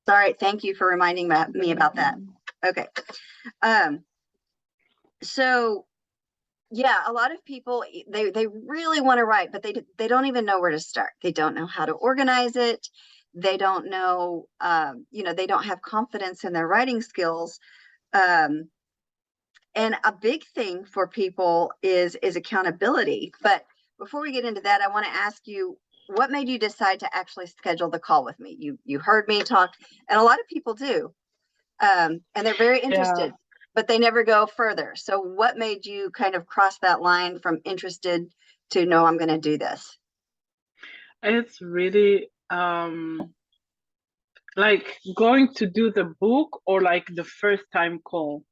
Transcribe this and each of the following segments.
All right. Thank you for reminding me about that. Okay. So yeah, a lot of people, they really want to write, but they don't even know where to start. They don't know how to organize it. They don't know, they don't have confidence in their writing skills. And a big thing for people is accountability. But before we get into that, I want to ask you, what made you decide to actually schedule the call with me? You heard me talk, and a lot of people do, and they're very interested, but they never go further. So what made you kind of cross that line from interested to no, I'm going to do this? It's really like going to do the book, or like the first time call?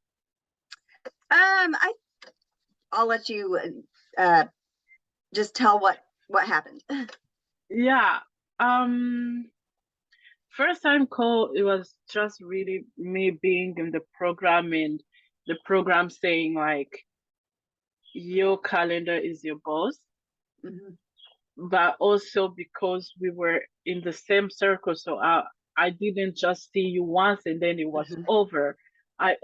I'll let you just tell what happened. Yeah. First time call, it was just really me being in the program, and the program saying like, your calendar is your boss. Mm-hmm. But also because we were in the same circle, so I didn't just see you once and then it was over. I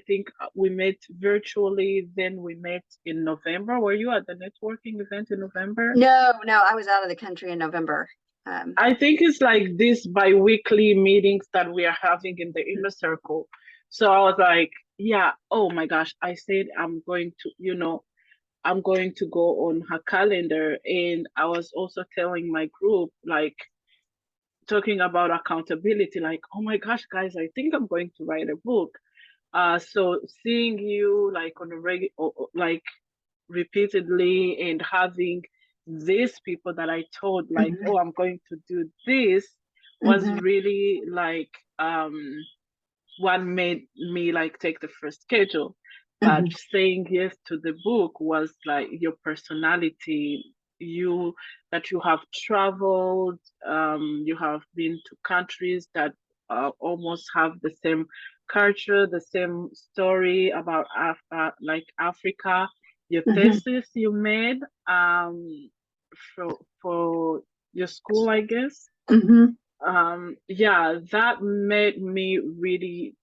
think we met virtually, then we met in November. Were you at the networking event in November? No, I was out of the country in November. I think it's like this bi-weekly meetings that we are having in the inner circle. So I was like, yeah, oh my gosh, I said I'm going to go on her calendar. And I was also telling my group, like, talking about accountability, like, oh my gosh, guys, I think I'm going to write a book. So seeing you like on a like repeatedly, and having these people that I told, like, oh, I'm going to do this, was really like what made me like take the first schedule. But saying yes to the book was like your personality, that you have traveled, you have been to countries that almost have the same culture, the same story about like Africa. Your thesis you made for your school, I guess. Yeah, that made me really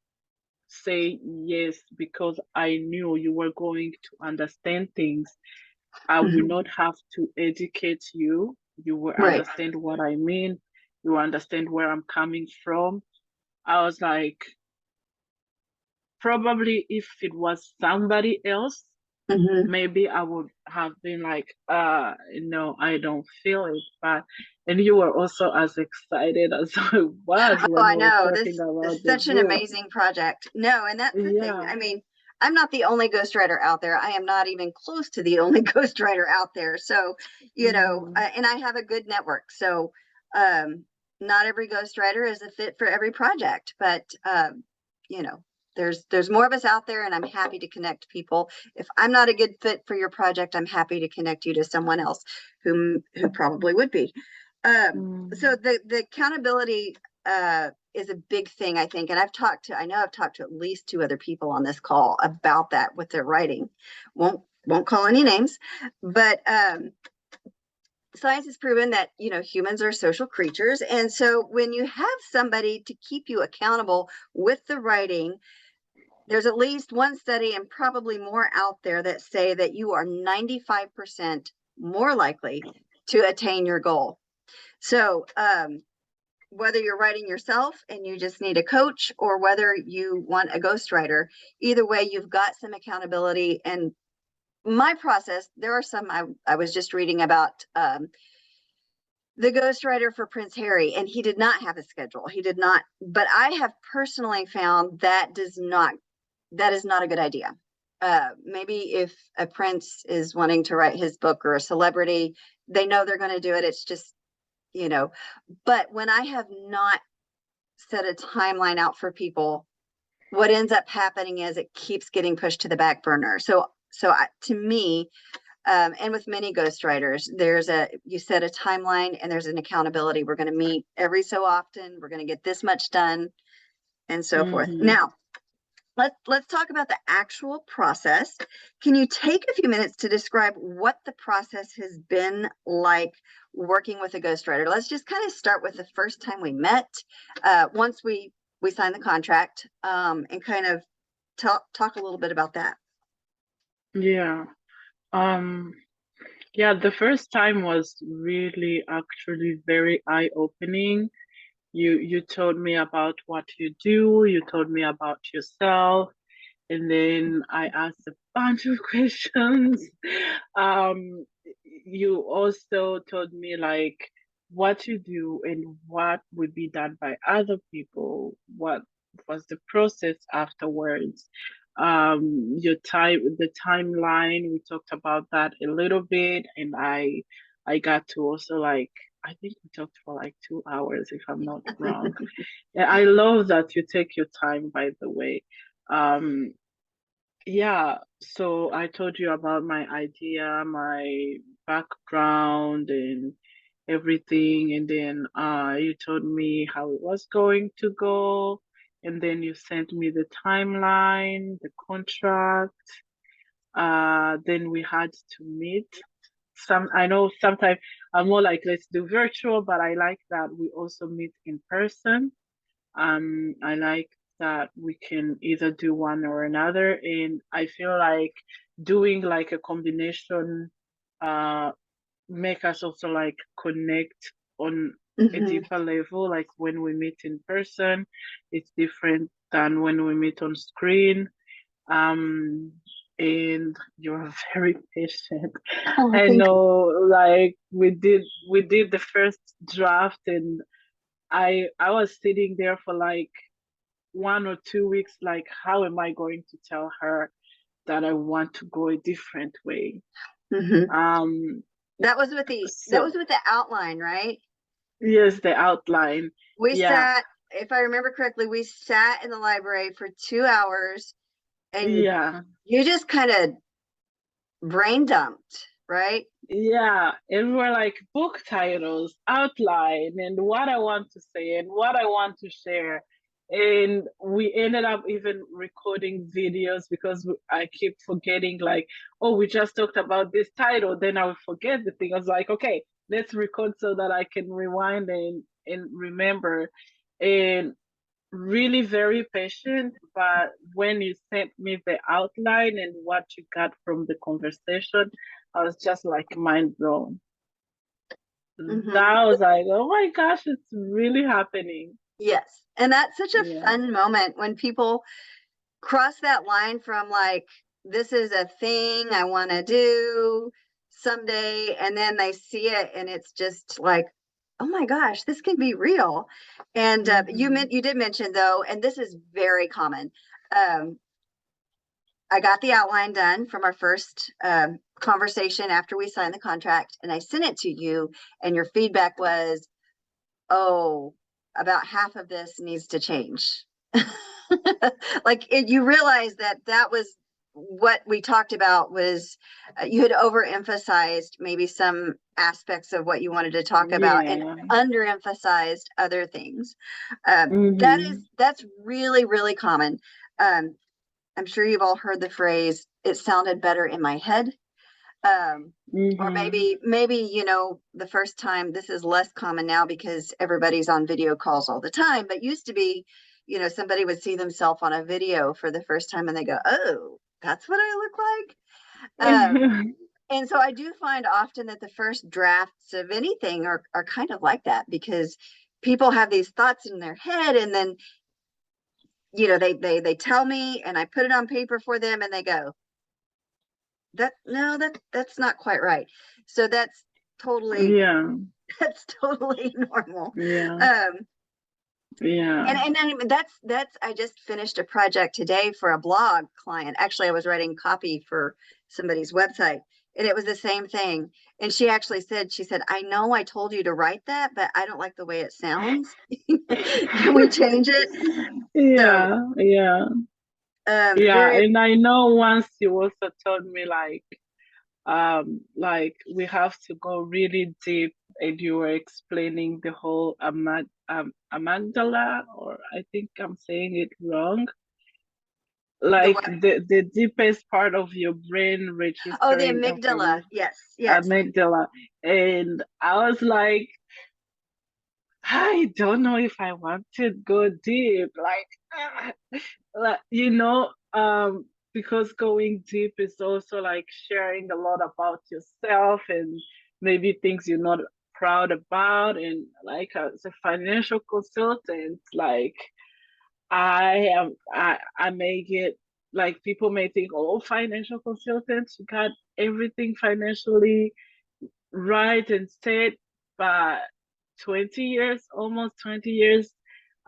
say yes, because I knew you were going to understand things. I will not have to educate you. You will understand what I mean. You will understand where I'm coming from. I was like, probably if it was somebody else, maybe I would have been like, no, I don't feel it. But and you were also as excited as I was when I we were know talking about this is the such an book. amazing project. No, and that's the thing. I mean, I'm not the only ghostwriter out there. I am not even close to the only ghostwriter out there. So, and I have a good network. So, not every ghostwriter is a fit for every project, but there's more of us out there, and I'm happy to connect people. If I'm not a good fit for your project, I'm happy to connect you to someone else who probably would be. So the accountability is a big thing, I think. And I know I've talked to at least 2 other people on this call about that with their writing. Won't call any names, but science has proven that, humans are social creatures. And so when you have somebody to keep you accountable with the writing, there's at least one study, and probably more out there, that say that you are 95% more likely to attain your goal. So whether you're writing yourself and you just need a coach, or whether you want a ghostwriter, either way, you've got some accountability. And my process, there are some, I was just reading about the ghostwriter for Prince Harry, and he did not have a schedule. He did not, but I have personally found that is not a good idea. Maybe if a prince is wanting to write his book, or a celebrity, they know they're going to do it. It's just, but when I have not set a timeline out for people, what ends up happening is it keeps getting pushed to the back burner. So to me, and with many ghostwriters, you set a timeline, and there's an accountability. We're going to meet every so often. We're going to get this much done, and so forth. Now, let's talk about the actual process. Can you take a few minutes to describe what the process has been like working with a ghostwriter. Let's just kind of start with the first time we met, once we signed the contract, and kind of talk a little bit about that. Yeah. Um, yeah, the first time was really actually very eye-opening. You told me about what you do, you told me about yourself, and then I asked a bunch of questions. Um, you also told me like what you do and what would be done by other people, what was the process afterwards. The timeline, we talked about that a little bit, and I got to also like I think we talked for like 2 hours if I'm not wrong. Yeah, I love that you take your time, by the way. Um, yeah, so I told you about my idea, my background and everything, and then you told me how it was going to go, and then you sent me the timeline, the contract. Then we had to meet. I know sometimes I'm more like let's do virtual, but I like that we also meet in person. I like that we can either do one or another, and I feel like doing like a combination uh make us also like connect on a Mm-hmm. deeper level. Like when we meet in person, it's different than when we meet on screen. Um, and you're very patient. Oh, I thank you. know, like we did the first draft, and I was sitting there for like 1 or 2 weeks, like, how am I going to tell her that I want to go a different way? Mm-hmm. Um, That so was with the outline, right? yes, the outline. We Yeah, sat, if I remember correctly, we sat in the library for 2 hours, and yeah, you just kind of brain dumped, right? yeah. And we're like book titles, outline, and what I want to say and what I want to share. And we ended up even recording videos because I keep forgetting, like, oh, we just talked about this title. Then I would forget the thing. I was like, okay, let's record so that I can rewind and remember. And really very patient, but when you sent me the outline and what you got from the conversation, I was just like mind blown. Mm-hmm. That was like, oh my gosh, it's really happening. Yes. And that's such a Yeah. fun moment when people cross that line from like, this is a thing I want to do someday, and then they see it and it's just like, oh my gosh, this can be real. And Mm-hmm. you did mention though, and this is very common. Um, I got the outline done from our first conversation after we signed the contract, and I sent it to you, and your feedback was, oh, about half of this needs to change. Like you realize that that was what we talked about was, you had overemphasized maybe some aspects of what you wanted to talk about and Yeah. underemphasized other things. Mm-hmm. That's really, really common. Um, I'm sure you've all heard the phrase, it sounded better in my head. Um, or Mm-hmm. maybe, the first time, this is less common now because everybody's on video calls all the time, but used to be, somebody would see themselves on a video for the first time and they go, oh, that's what I look like. And so I do find often that the first drafts of anything are kind of like that, because people have these thoughts in their head, and then, they tell me and I put it on paper for them and they go, that's not quite right. So totally Yeah. that's totally normal. Yeah. um Yeah. and then that's I just finished a project today for a blog client. Actually, I was writing copy for somebody's website, and it was the same thing. And she said, I know I told you to write that, but I don't like the way it sounds. Can we change it? So Yeah. Yeah. Yeah. very. And I know once you also told me like we have to go really deep, and you were explaining the whole amygdala, or I think I'm saying it wrong. The like what? the deepest part of your brain Oh, the registering amygdala. information, Yes, yes. amygdala. And I was like, I don't know if I want to go deep, you know, because going deep is also like sharing a lot about yourself and maybe things you're not proud about. And like as a financial consultant, like I may get, like, people may think, oh, financial consultants, you got everything financially right and set, but 20 years, almost 20 years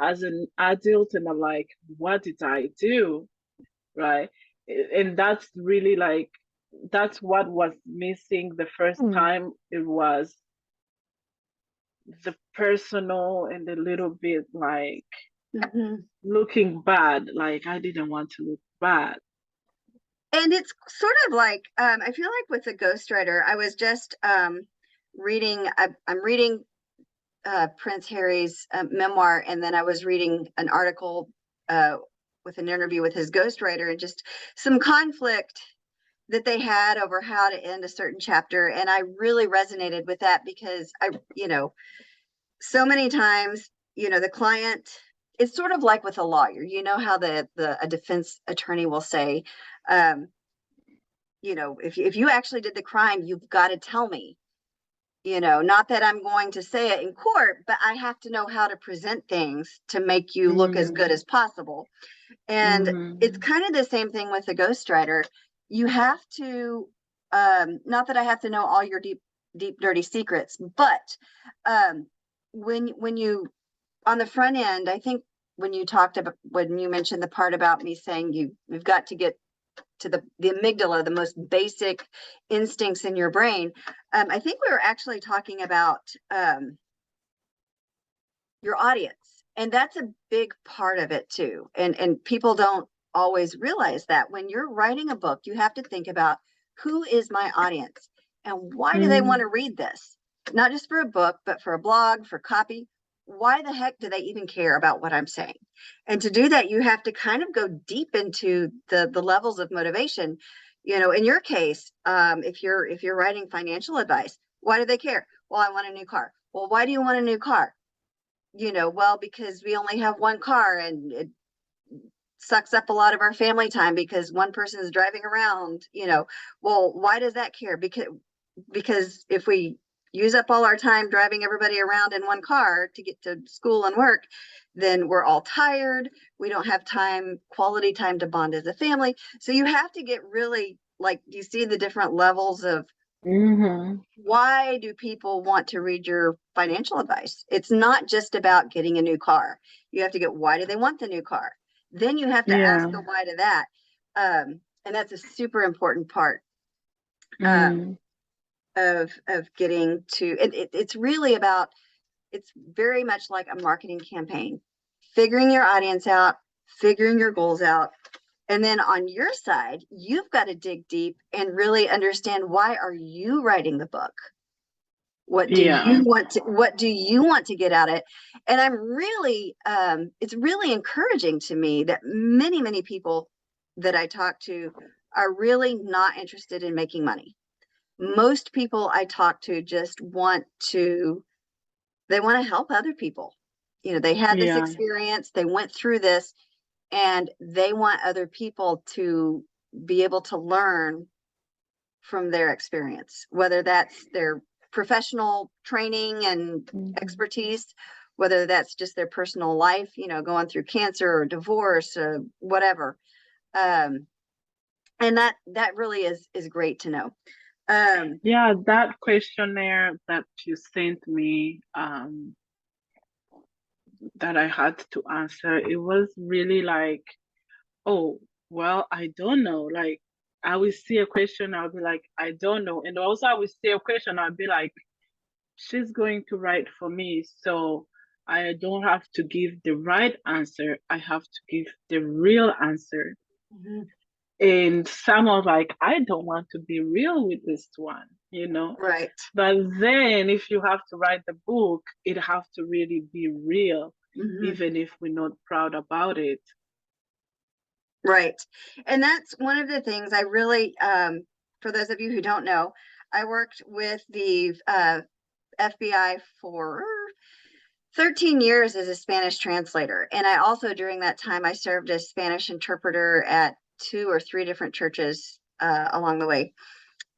as an adult, and I'm like, what did I do? Right? And that's really like, that's what was missing the first Mm. time. It was the personal and a little bit like Mhm. looking bad. Like I didn't want to look bad. And it's sort of like, I feel like with the ghostwriter, I was just reading, I'm reading Prince Harry's memoir, and then I was reading an article with an interview with his ghostwriter, and just some conflict that they had over how to end a certain chapter. And I really resonated with that because so many times, the client, it's sort of like with a lawyer, how a defense attorney will say, um, if you actually did the crime, you've got to tell me, not that I'm going to say it in court, but I have to know how to present things to make you look as good as possible. And it's Mm-hmm. kind of the same thing with the ghostwriter. You have to, not that I have to know all your deep, deep, dirty secrets, but um, when you, on the front end, I think when you mentioned the part about me saying you've got to get to the amygdala, the most basic instincts in your brain. I think we were actually talking about your audience, and that's a big part of it too. And people don't always realize that when you're writing a book, you have to think about, who is my audience and why do they want to read this? Not just for a book, but for a blog, for copy. Why the heck do they even care about what I'm saying? And to do that, you have to kind of go deep into the levels of motivation. In your case, if you're writing financial advice, why do they care? Well, I want a new car. Well, why do you want a new car? Well, because we only have one car and it sucks up a lot of our family time because one person is driving around. Well, why does that care? Because if we use up all our time driving everybody around in one car to get to school and work, then we're all tired. We don't have quality time to bond as a family. So you have to get really, like, you see the different levels of, Mm-hmm. why do people want to read your financial advice? It's not just about getting a new car. You have to get, why do they want the new car? Then you have to ask Yeah. the why to that. And that's a super important part um, Mm. of getting to it. It's very much like a marketing campaign, figuring your audience out, figuring your goals out. And then on your side, you've got to dig deep and really understand, why are you writing the book? What do Yeah. you want to get out of it? And it's really encouraging to me that many, many people that I talk to are really not interested in making money. Most people I talk to just they want to help other people. They had this Yeah. experience, they went through this, and they want other people to be able to learn from their experience, whether that's their professional training and Mm-hmm. expertise, whether that's just their personal life, going through cancer or divorce or whatever. Um, and that really is great to know. Um, Yeah, that questionnaire that you sent me, that I had to answer, it was really like, oh, well, I don't know. Like, I will see a question, I'll be like, I don't know. And also, I will see a question, I'll be like, she's going to write for me. So I don't have to give the right answer. I have to give the real answer. mhm. And some was like, I don't want to be real with this one, you know? Right. But then if you have to write the book, it have to really be real, Mhm. even if we're not proud about it. Right. And that's one of the things I really, for those of you who don't know, I worked with the FBI for 13 years as a Spanish translator. And I also, during that time, I served as Spanish interpreter at 2 or 3 different churches along the way.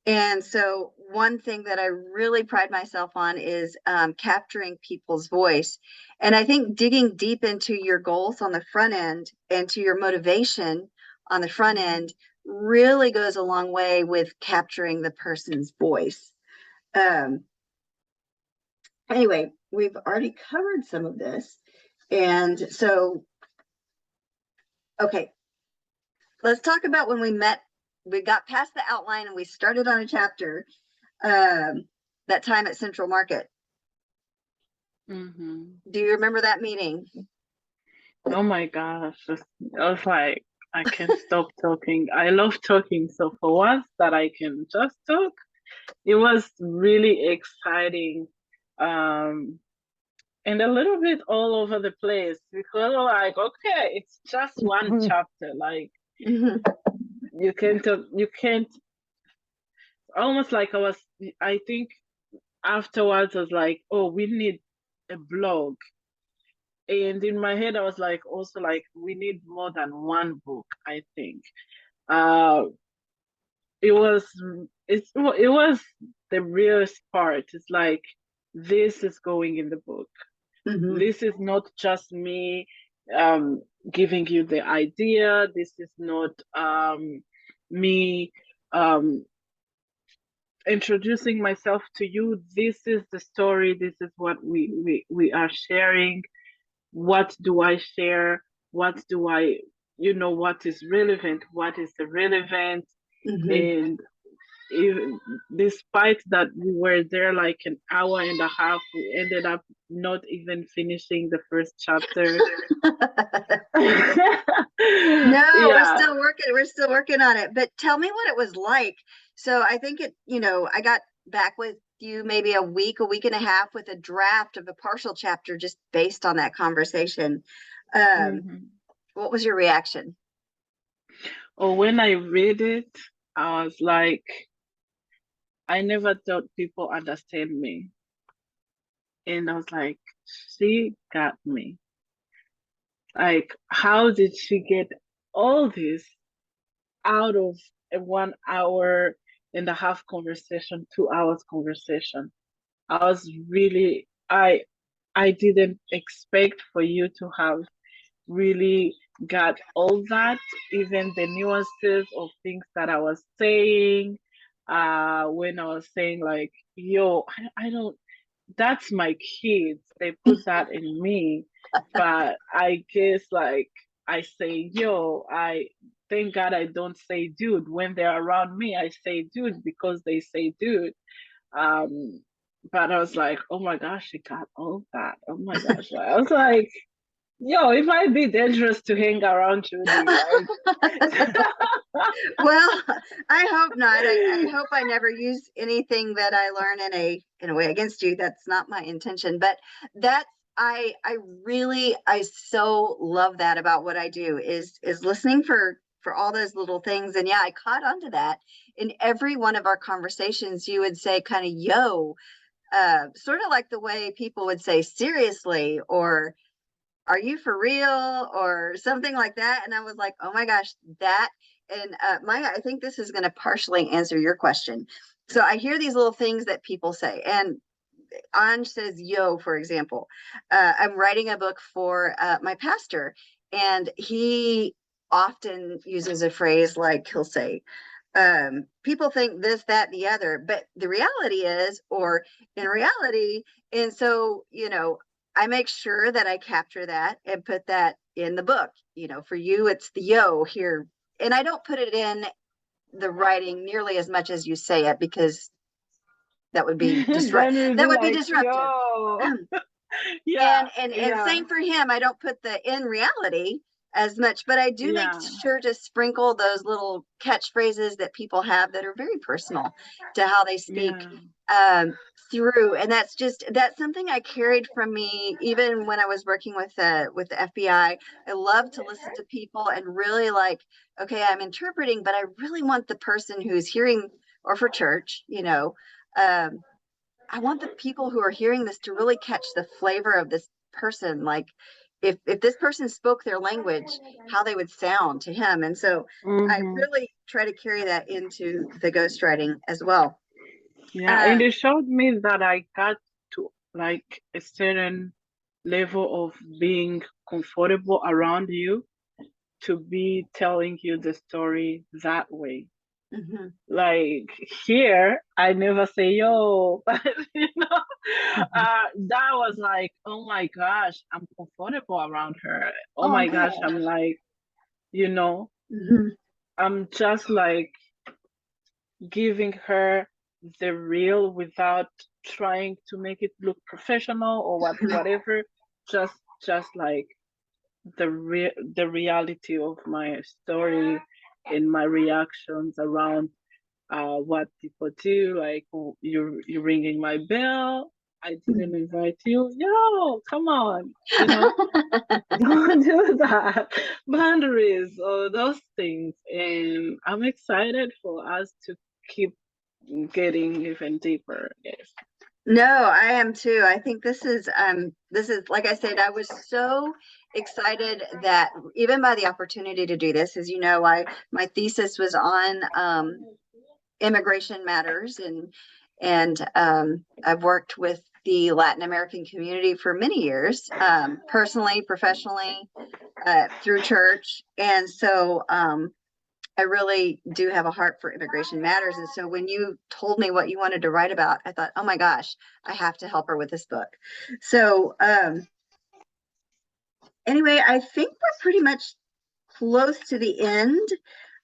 And so one thing that I really pride myself on is capturing people's voice. And I think digging deep into your goals on the front end and to your motivation on the front end really goes a long way with capturing the person's voice. Anyway, we've already covered some of this. And so, okay, let's talk about when we met. We got past the outline and we started on a chapter. That time at Central Market. Mm-hmm. Do you remember that meeting? Oh my gosh. I was like, I can't stop talking. I love talking. So for once that I can just talk, it was really exciting. And a little bit all over the place because like, okay, it's just one chapter. Like you can't talk, you can't almost like I think afterwards I was like, oh, we need a blog. And in my head, I was like, also like, we need more than one book, I think. Uh, it was, it was the realest part. It's like, this is going in the book. This is not just me giving you the idea. This is not me introducing myself to you. This is the story. This is what we are sharing. What do I share? What do I, what is relevant? What is irrelevant? And even, despite that we were there like an hour and a half, we ended up not even finishing the first chapter. No, Yeah. we're still working on it. But tell me what it was like. So I think I got back with you maybe a week and a half with a draft of a partial chapter just based on that conversation. What was your reaction? Oh, when I read it, I was like, I never thought people understand me. And I was like, she got me. Like, how did she get all this out of a 1 hour and a half conversation, 2 hours conversation? I was really, I didn't expect for you to have really got all that, even the nuances of things that I was saying. When I was saying like, yo, I don't, that's my kids. They put that in me. But I guess like I say, yo, I thank God I don't say dude. When they're around me, I say dude because they say dude. Um, but I was like, oh my gosh, she got all that. Oh my gosh. I was like, yo, it might be dangerous to hang around Judy. Like, Well, I hope not. I hope I never use anything that I learn in a way against you. That's not my intention. But that's I so love that about what I do is listening for all those little things. And yeah, I caught on to that. In every one of our conversations, you would say kind of yo, sort of like the way people would say seriously or are you for real or something like that. And I was like, oh my gosh, that. And Maya, I think this is going to partially answer your question. So I hear these little things that people say, and Anj says yo, for example. I'm writing a book for my pastor, and he often uses a phrase like he'll say, people think this, that, the other, but the reality is, or in reality, and so, I make sure that I capture that and put that in the book. For you, it's the yo here. And I don't put it in the writing nearly as much as you say it because that would be that would be like, disruptive. yo. Yeah, And yeah. same for him. I don't put the in reality as much, but I do make Yeah. sure to sprinkle those little catchphrases that people have that are very personal to how they speak Yeah. through. And that's something I carried from me even when I was working with the FBI. I love to listen to people and really like, okay, I'm interpreting, but I really want the person who's hearing, or for church, I want the people who are hearing this to really catch the flavor of this person. Like if this person spoke their language, how they would sound to him. And so I Mm-hmm. really try to carry that into the ghostwriting as well. Yeah, and Um, it showed me that I got to like a certain level of being comfortable around you to be telling you the story that way. mhm. Like here, I never say yo, but that was like, oh my gosh, I'm comfortable around her. Oh Oh, my good. gosh, I'm like, you know, Mhm. I'm just like giving her the real without trying to make it look professional or whatever. Just just like the reality of my story and my reactions around what people do, like, oh, you're ringing my bell. I didn't invite you. Yo, come on, don't do that. Boundaries or those things, and I'm excited for us to keep getting even deeper. Yes. No, I am too. I think this is like I said, I was so excited that even by the opportunity to do this, as you know, my thesis was on immigration matters, and I've worked with the Latin American community for many years, personally, professionally, through church. And so I really do have a heart for immigration matters. And so when you told me what you wanted to write about, I thought, oh my gosh, I have to help her with this book. So anyway, I think we're pretty much close to the end.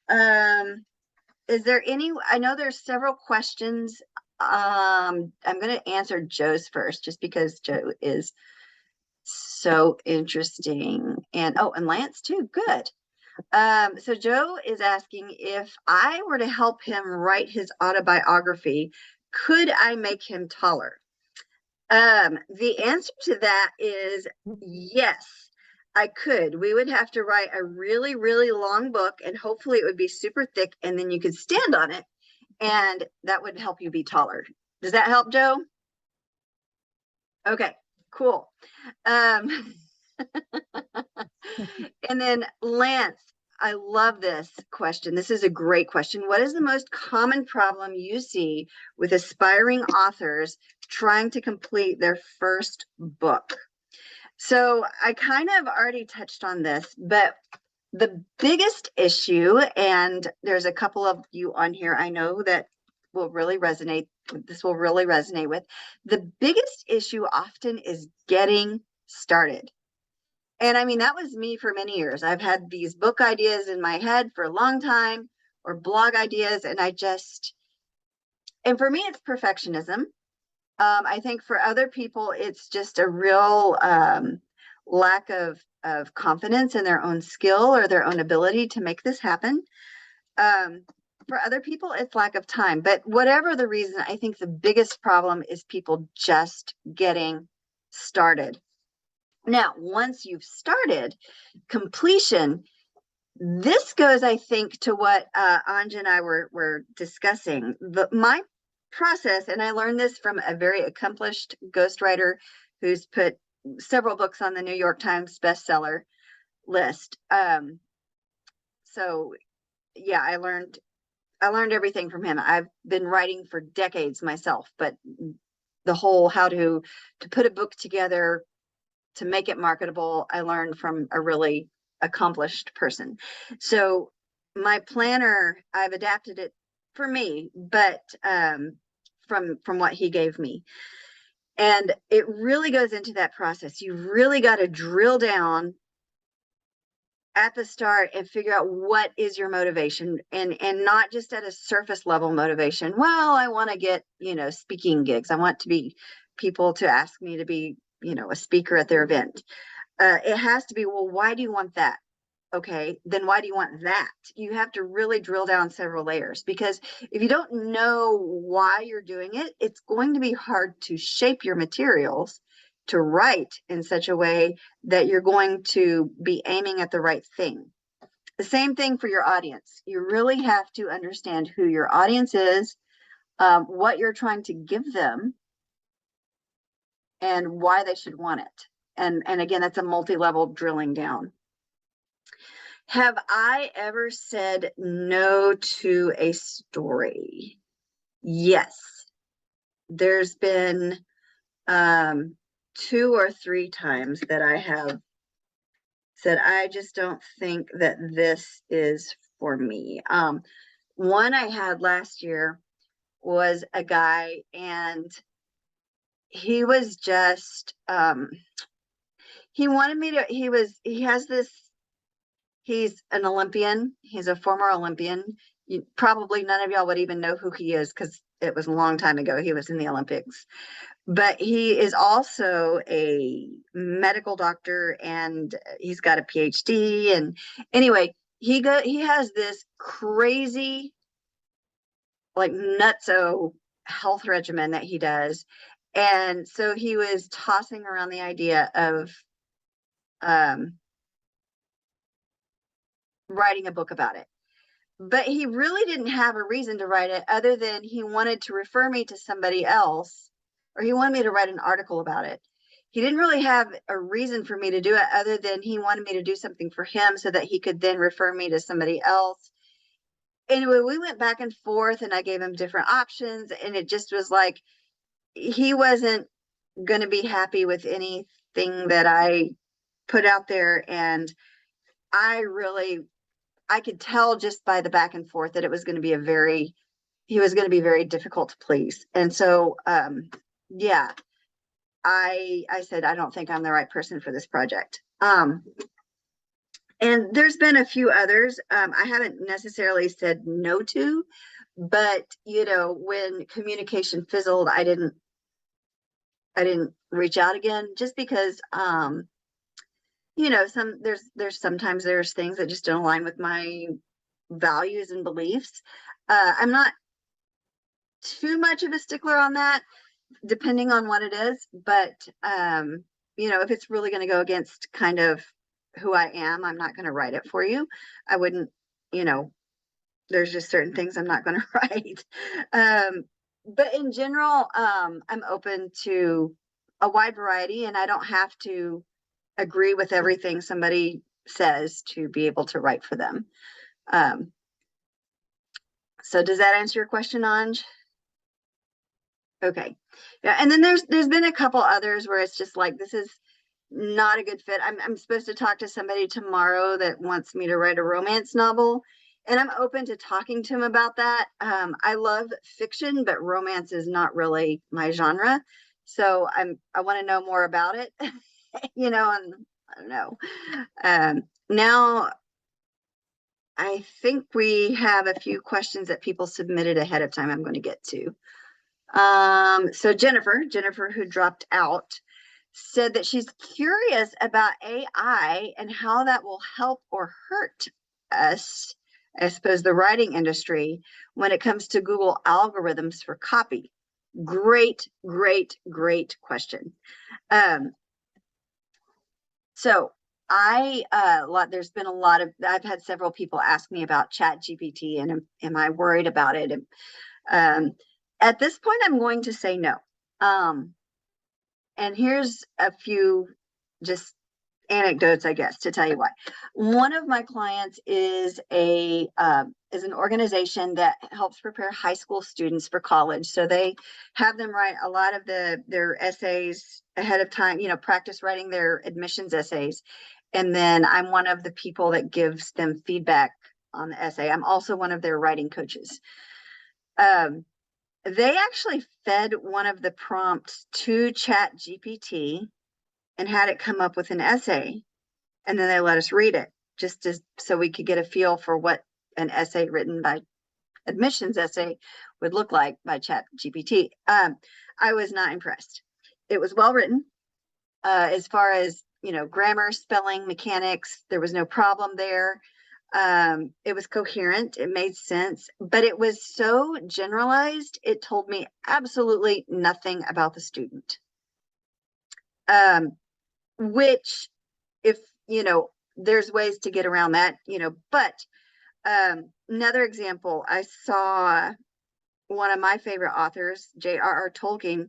Um, is there any, I know there's several questions. I'm going to answer Joe's first, just because Joe is so interesting. And oh, and Lance too. Good. So Joe is asking, if I were to help him write his autobiography, could I make him taller? The answer to that is yes, I could. We would have to write a really, really long book, and hopefully it would be super thick, and then you could stand on it, and that would help you be taller. Does that help, Joe? Okay, cool. Um, and then Lance, I love this question. This is a great question. What is the most common problem you see with aspiring authors trying to complete their first book? So I kind of already touched on this, but the biggest issue, and there's a couple of you on here I know that will really resonate, this will really resonate with. The biggest issue often is getting started. And I mean, that was me for many years. I've had these book ideas in my head for a long time, or blog ideas, and and for me, it's perfectionism. I think for other people, it's just a real lack of confidence in their own skill or their own ability to make this happen. For other people, it's lack of time. But whatever the reason, I think the biggest problem is people just getting started. Now, once you've started, completion, this goes, I think, to what Anja and I were discussing. My process, and I learned this from a very accomplished ghostwriter who's put several books on the New York Times bestseller list. So yeah, I learned everything from him. I've been writing for decades myself, but the whole how to put a book together, to make it marketable, I learned from a really accomplished person. So my planner, I've adapted it for me, but from what he gave me. And it really goes into that process. You really got to drill down at the start and figure out what is your motivation, and not just at a surface level motivation. Well, I want to get, speaking gigs. I want to be people to ask me to be, a speaker at their event. It has to be, well, why do you want that? Okay, then why do you want that? You have to really drill down several layers, because if you don't know why you're doing it, it's going to be hard to shape your materials to write in such a way that you're going to be aiming at the right thing. The same thing for your audience. You really have to understand who your audience is, what you're trying to give them, and why they should want it. And again, that's a multi-level drilling down. Have I ever said no to a story? Yes. There's been 2 or 3 times that I have said, I just don't think that this is for me. One I had last year was a guy, and he was just, he wanted me to, he has this, he's an Olympian. He's a former Olympian. Probably none of y'all would even know who he is, because it was a long time ago. He was in the Olympics. But he is also a medical doctor, and he's got a PhD. And anyway, he has this crazy, like, nutso health regimen that he does. And so he was tossing around the idea of writing a book about it. But he really didn't have a reason to write it, other than he wanted to refer me to somebody else, or he wanted me to write an article about it. He didn't really have a reason for me to do it, other than he wanted me to do something for him so that he could then refer me to somebody else. Anyway, we went back and forth, and I gave him different options, and it just was like, he wasn't going to be happy with anything that I put out there. And I could tell just by the back and forth that it was going to be he was going to be very difficult to please. And so, yeah, I said, I don't think I'm the right person for this project. And there's been a few others I haven't necessarily said no to, but when communication fizzled, I didn't reach out again, just because sometimes there's things that just don't align with my values and beliefs. I'm not too much of a stickler on that, depending on what it is, but if it's really going to go against kind of who I am, I'm not going to write it for you. I wouldn't, there's just certain things I'm not going to write. But in general, I'm open to a wide variety, and I don't have to agree with everything somebody says to be able to write for them. So does that answer your question, Anj? Okay. Yeah, and then there's been a couple others where it's just like, this is not a good fit. I'm supposed to talk to somebody tomorrow that wants me to write a romance novel, and I'm open to talking to him about that. I love fiction, but romance is not really my genre. So I want to know more about it, and I don't know. Now I think we have a few questions that people submitted ahead of time I'm going to get to. So Jennifer, who dropped out, said that she's curious about AI and how that will help or hurt us, I suppose, the writing industry, when it comes to Google algorithms for copy. Great question. So there's been a lot of, I've had several people ask me about Chat GPT, and am I worried about it? And at this point, I'm going to say no. And here's a few just anecdotes, I guess, to tell you why. One of my clients is an organization that helps prepare high school students for college. So they have them write a lot of their essays ahead of time, practice writing their admissions essays. And then I'm one of the people that gives them feedback on the essay. I'm also one of their writing coaches. They actually fed one of the prompts to Chat GPT and had it come up with an essay, and then they let us read it, so we could get a feel for what an essay written by admissions essay would look like by Chat GPT. I was not impressed. It was well written. As far as grammar, spelling, mechanics. There was no problem there. It was coherent. It made sense, but it was so generalized. It told me absolutely nothing about the student. Which, if, there's ways to get around that, but another example, I saw one of my favorite authors, J.R.R. Tolkien.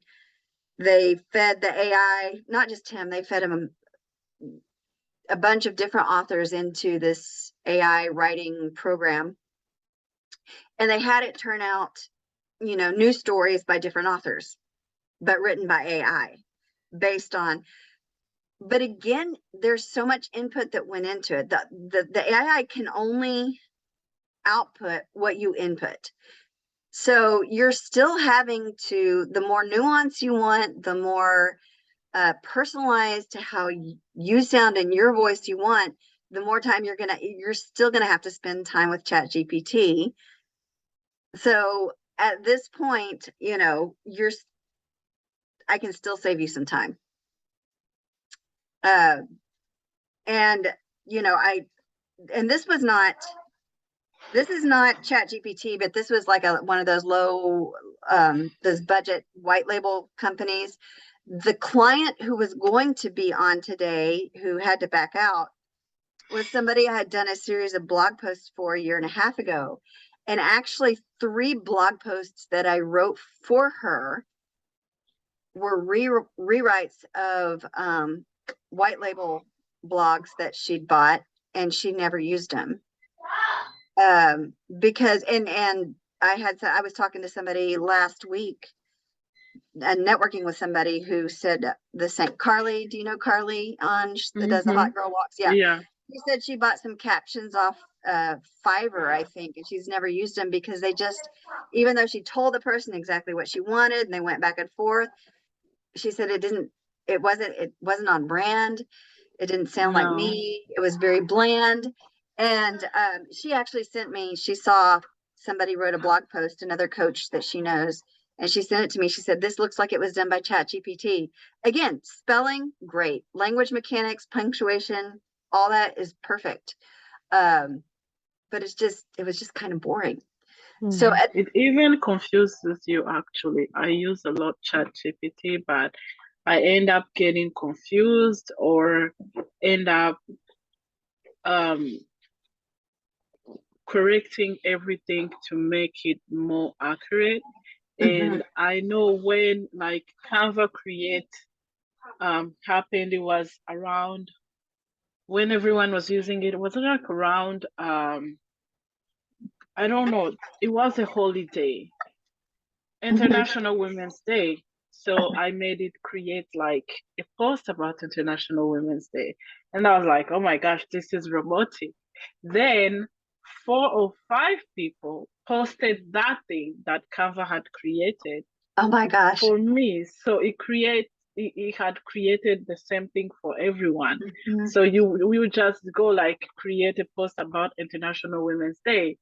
They fed the AI, not just him, they fed him a bunch of different authors into this AI writing program. And they had it turn out, new stories by different authors, but written by AI based on. But again, there's so much input that went into it. The AI can only output what you input. So you're still having to, the more nuance you want, the more personalized to how you sound in your voice you want, the more time you're still gonna have to spend time with Chat GPT. So at this point, I can still save you some time. And this is not Chat GPT, but this was like one of those low, those budget white label companies. The client who was going to be on today, who had to back out, was somebody I had done a series of blog posts for a year and a half ago. And actually 3 blog posts that I wrote for her were rewrites of white label blogs that she'd bought, and she never used them. Because I was talking to somebody last week and networking with somebody who said the same. Carly, do you know Carly that does the Hot Girl Walks? Yeah. She said she bought some captions off Fiverr, I think, and she's never used them because they just, even though she told the person exactly what she wanted and they went back and forth, she said it wasn't on brand. It didn't sound like me. It was very bland. And she actually sent me, she saw somebody wrote a blog post, another coach that she knows, and she sent it to me. She said, this looks like it was done by Chat GPT. Again, spelling, great. Language mechanics, punctuation, all that is perfect. But it was just kind of boring. So it even confuses you, actually. I use a lot Chat GPT, but I end up getting confused or end up correcting everything to make it more accurate. And I know when like Canva Create happened, it was around when everyone was using it. It was like around I don't know, it was a holiday, International Women's Day. So I made it create like a post about International Women's Day. And I was like, oh my gosh, this is robotic. Then 4 or 5 people posted that thing that Canva had created. Oh my gosh. For me. So it had created the same thing for everyone. So we would just go like create a post about International Women's Day.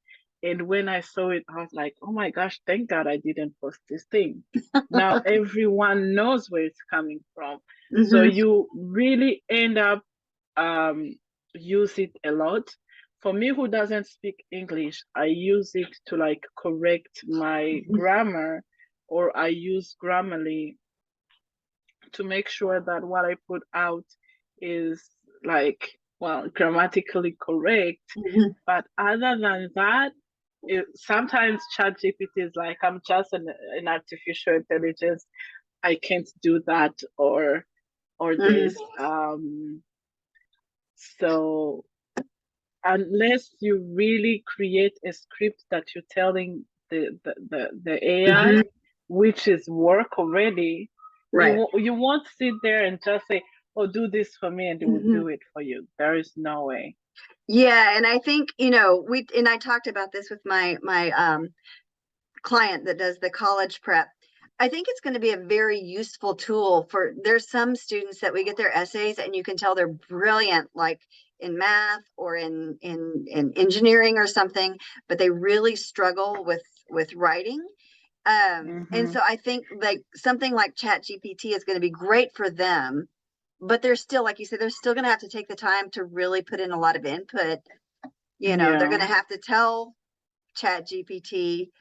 And when I saw it, I was like, oh my gosh, thank God I didn't post this thing. Now everyone knows where it's coming from. So you really end up use it a lot. For me, who doesn't speak English, I use it to like correct my grammar, or I use Grammarly to make sure that what I put out is like, well, grammatically correct. But other than that, sometimes ChatGPT is like, I'm just an artificial intelligence. I can't do that or this. So unless you really create a script that you're telling the AI, which is work already, right? You won't sit there and just say, oh, do this for me, and it will do it for you. There is no way. Yeah, and I think I talked about this with my client that does the college prep. I think it's going to be a very useful tool there's some students that we get their essays and you can tell they're brilliant, like in math or in engineering or something, but they really struggle with writing. And so I think like something like Chat GPT is going to be great for them, but they're still, like you said, they're still going to have to take the time to really put in a lot of input. You know, they're Yeah. going to have to tell Chat GPT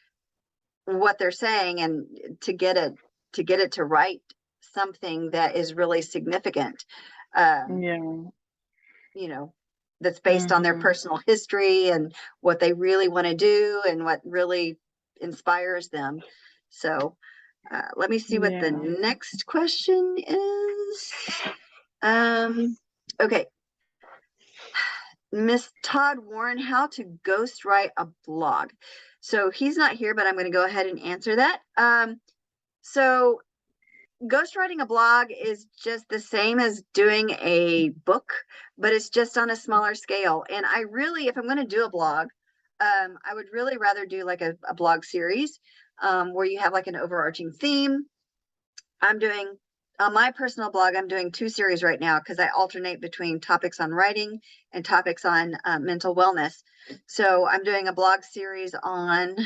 what they're saying, and to get it to write something that is really significant. Yeah. You know, that's based on their Mm-hmm. personal history and what they really want to do and what really inspires them. So let me see what the Yeah. next question is. Okay. Miss Todd Warren, how to ghostwrite a blog. So he's not here, but I'm going to go ahead and answer that. So ghostwriting a blog is just the same as doing a book, but it's just on a smaller scale. And I really, if I'm going to do a blog, I would really rather do like a blog series where you have like an overarching theme. I'm doing on my personal blog, I'm doing 2 series right now because I alternate between topics on writing and topics on mental wellness. So I'm doing a blog series on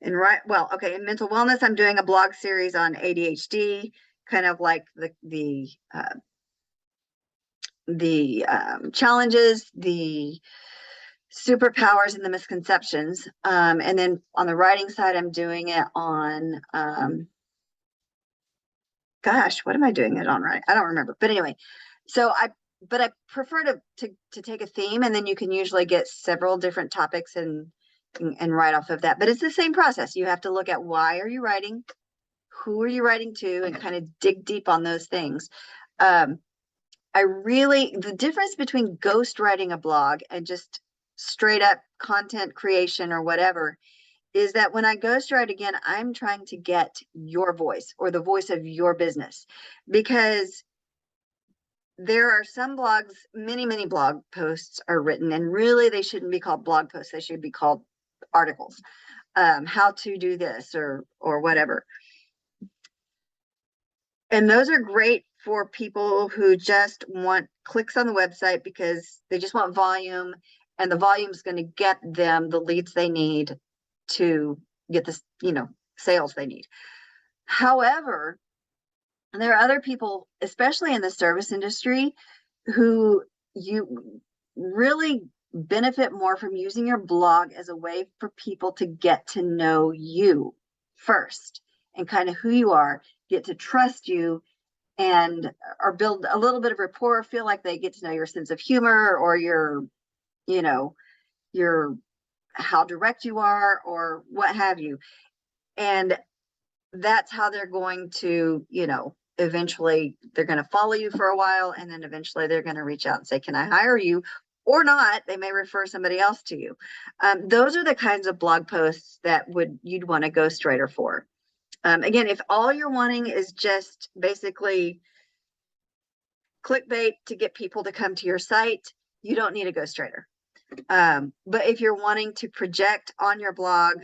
in mental wellness. I'm doing a blog series on ADHD, kind of like the challenges, the superpowers, and the misconceptions. And then on the writing side, I'm doing it on gosh, what am I doing it on, right? I don't remember. But anyway, but I prefer to take a theme, and then you can usually get several different topics and write off of that. But it's the same process. You have to look at why are you writing, who are you writing to, and kind of dig deep on those things. The difference between ghostwriting a blog and just straight up content creation or whatever is that when I ghostwrite, again, I'm trying to get your voice or the voice of your business, because there are some blogs, many blog posts are written, and really they shouldn't be called blog posts. They should be called articles. How to do this or whatever. And those are great for people who just want clicks on the website because they just want volume, and the volume is going to get them the leads they need to get this, sales they need. However, there are other people, especially in the service industry, who you really benefit more from using your blog as a way for people to get to know you first and kind of who you are, get to trust you, and or build a little bit of rapport, feel like they get to know your sense of humor or your how direct you are or what have you. And that's how they're going to, eventually they're going to follow you for a while, and then eventually they're going to reach out and say, can I hire you? Or not, they may refer somebody else to you. Those are the kinds of blog posts that you'd want a ghostwriter for. Again, if all you're wanting is just basically clickbait to get people to come to your site, you don't need a ghostwriter. But if you're wanting to project on your blog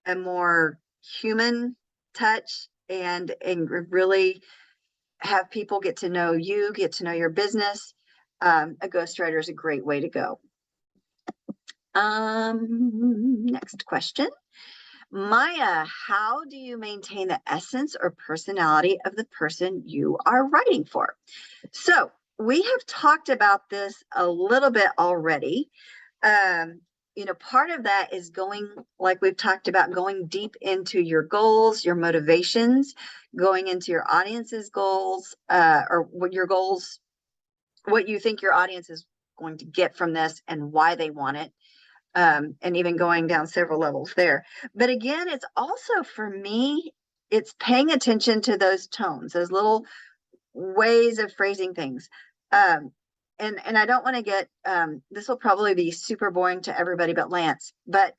a more human touch and really have people get to know you, get to know your business, a ghostwriter is a great way to go. Next question. Maya, how do you maintain the essence or personality of the person you are writing for? So we have talked about this a little bit already. Part of that is going, like we've talked about, going deep into your goals, your motivations, going into your audience's goals, or what your goals, what you think your audience is going to get from this and why they want it. And even going down several levels there. But again, it's also, for me, it's paying attention to those tones, those little ways of phrasing things. And I don't want to get, this will probably be super boring to everybody but Lance, but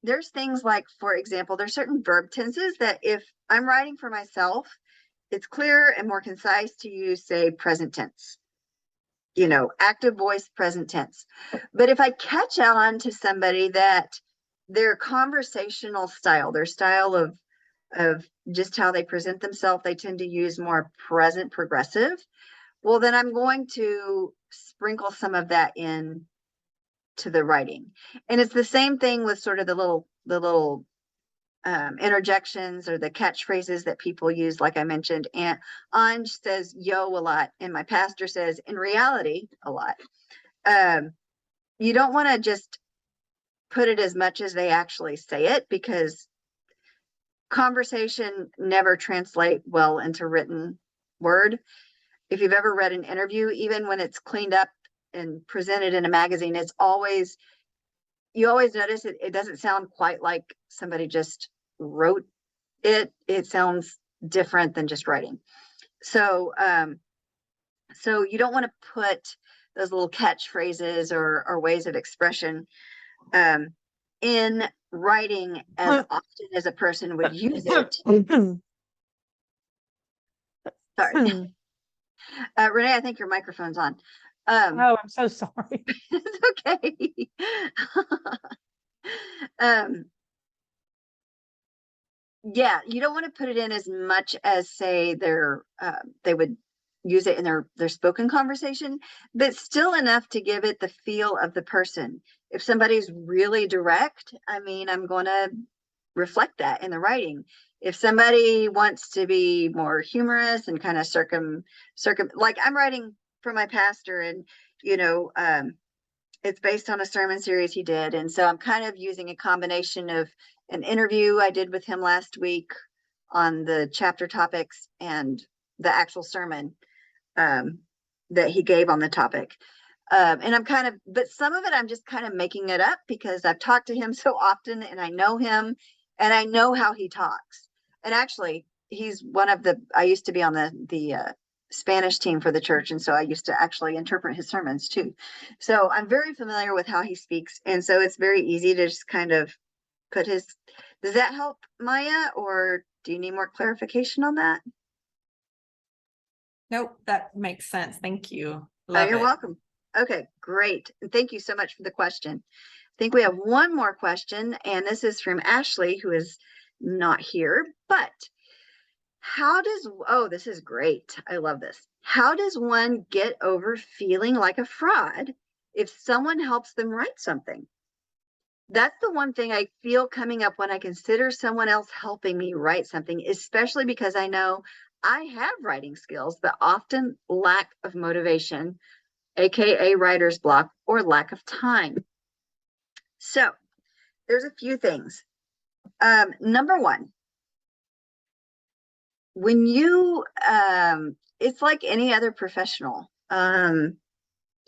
there's things like, for example, there's certain verb tenses that if I'm writing for myself, it's clearer and more concise to use, say, present tense. Active voice, present tense. But if I catch on to somebody that their conversational style, their style of just how they present themselves, they tend to use more present progressive, well, then I'm going to sprinkle some of that in to the writing. And it's the same thing with sort of the little interjections or the catchphrases that people use, like I mentioned. And Anj says yo a lot, and my pastor says in reality a lot. You don't want to just put it as much as they actually say it, because conversation never translate well into written word. If you've ever read an interview, even when it's cleaned up and presented in a magazine, you always notice it doesn't sound quite like somebody just wrote it. It sounds different than just writing. So so you don't want to put those little catchphrases or ways of expression in writing as often as a person would use it. Sorry. Renee, I think your microphone's on. Oh, I'm so sorry. It's okay. Yeah, you don't want to put it in as much as, say, they would use it in their spoken conversation, but still enough to give it the feel of the person. If somebody's really direct, I mean, I'm going to reflect that in the writing. If somebody wants to be more humorous and kind of like I'm writing for my pastor, and it's based on a sermon series he did, and so I'm kind of using a combination of an interview I did with him last week on the chapter topics and the actual sermon that he gave on the topic. And but some of it I'm just kind of making it up because I've talked to him so often and I know him and I know how he talks. And actually, he's I used to be on the Spanish team for the church. And so I used to actually interpret his sermons too. So I'm very familiar with how he speaks. And so it's very easy to just kind of does that help, Maya? Or do you need more clarification on that? Nope, that makes sense. Thank you. You're welcome. Okay, great. And thank you so much for the question. I think we have one more question, and this is from Ashley, who is not here, but this is great. I love this. How does one get over feeling like a fraud if someone helps them write something? That's the one thing I feel coming up when I consider someone else helping me write something, especially because I know I have writing skills, but often lack of motivation, aka writer's block, or lack of time. So there's a few things. Number one, when you, it's like any other professional. I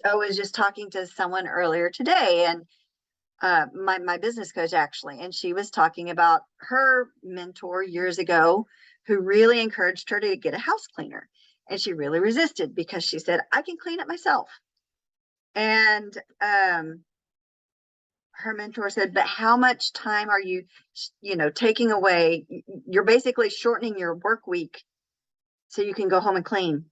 was just talking to someone earlier today, and my business coach actually, and she was talking about her mentor years ago who really encouraged her to get a house cleaner. And she really resisted because she said, I can clean it myself. And her mentor said, but how much time are you taking away? You're basically shortening your work week so you can go home and clean.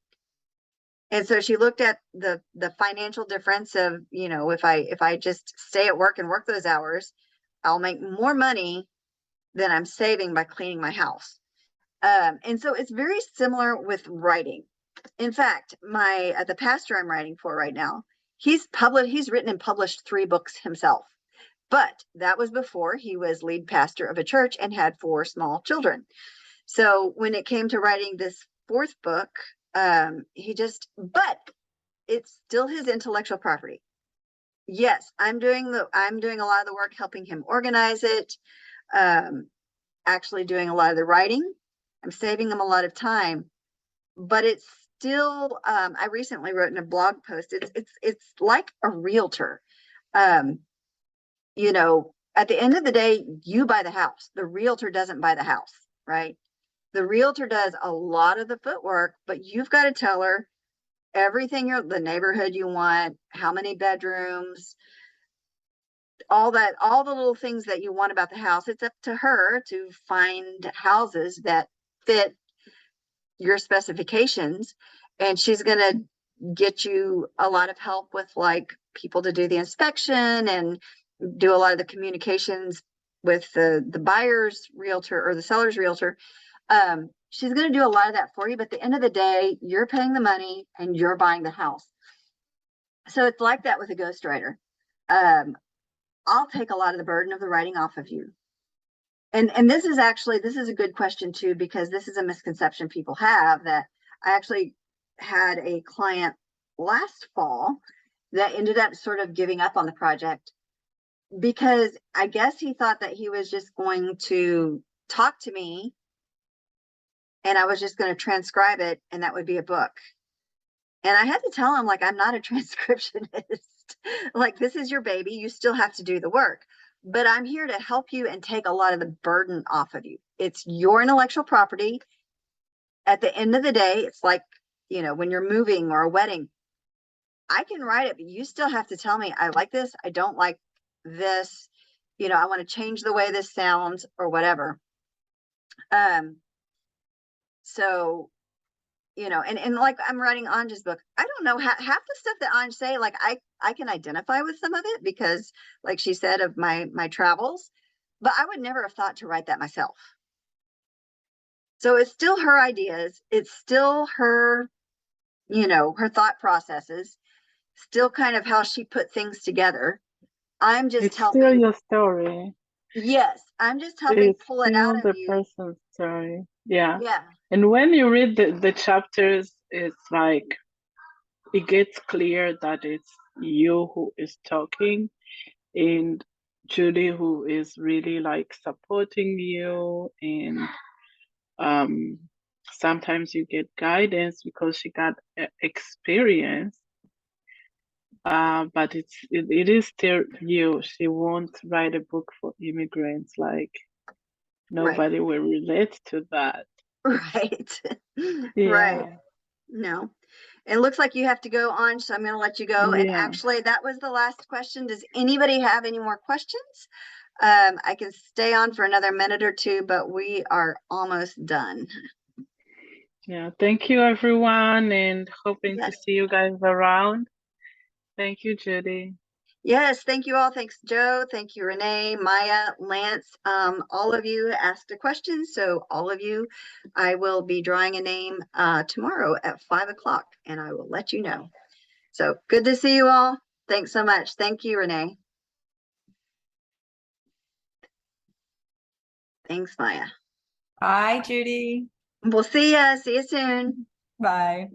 And so she looked at the financial difference of, if I just stay at work and work those hours, I'll make more money than I'm saving by cleaning my house. And so it's very similar with writing. In fact, the pastor I'm writing for right now, he's written and published 3 books himself. But that was before he was lead pastor of a church and had 4 small children. So when it came to writing this 4th book, but it's still his intellectual property. Yes, I'm doing a lot of the work helping him organize it, actually doing a lot of the writing. I'm saving him a lot of time, but it's still, I recently wrote in a blog post, it's like a realtor. At the end of the day, you buy the house. The realtor doesn't buy the house, right? The realtor does a lot of the footwork, but you've got to tell her everything, the neighborhood you want, how many bedrooms, all the little things that you want about the house. It's up to her to find houses that fit your specifications. And she's going to get you a lot of help with like people to do the inspection and do a lot of the communications with the buyer's realtor or the seller's realtor. She's going to do a lot of that for you, but at the end of the day, you're paying the money and you're buying the house. So it's like that with a ghostwriter. I'll take a lot of the burden of the writing off of you. And this is a good question too, because this is a misconception people have, that I actually had a client last fall that ended up sort of giving up on the project because I guess he thought that he was just going to talk to me and I was just going to transcribe it and that would be a book. And I had to tell him, like, I'm not a transcriptionist. Like, this is your baby. You still have to do the work, but I'm here to help you and take a lot of the burden off of you. It's your intellectual property. At the end of the day, it's like, you know, when you're moving or a wedding, I can write it, but you still have to tell me, I like this, I don't like this, you know, I want to change the way this sounds or whatever. So, you know, and like I'm writing Anja's book. I don't know half the stuff that Anj say, like I can identify with some of it because, like she said, of my travels, but I would never have thought to write that myself. So it's still her ideas. It's still her, you know, her thought processes, still kind of how she put things together. I'm just It's helping. still your story. Yes, I'm just helping It's pull it out still of the you. person's story. Yeah. Yeah, And when you read the chapters, it's like it gets clear that it's you who is talking and Judy who is really like supporting you, and sometimes you get guidance because she got experience. But it is still you. She won't write a book for immigrants. Like nobody will relate to that. right. Right. Yeah. No. It looks like you have to go on, so I'm going to let you go. And Yeah. actually, that was the last question. Does anybody have any more questions? I can stay on for another minute or two, but we are almost done. Yeah. Thank you, everyone, and hoping to Yes. see you guys around. Thank you, Judy. Yes, thank you all. Thanks, Joe. Thank you, Renee, Maya, Lance. All of you asked a question, so all of you, I will be drawing a name tomorrow at 5 o'clock, and I will let you know. So good to see you all. Thanks so much. Thank you, Renee. Thanks, Maya. Bye, Judy. We'll see ya. See you soon. Bye.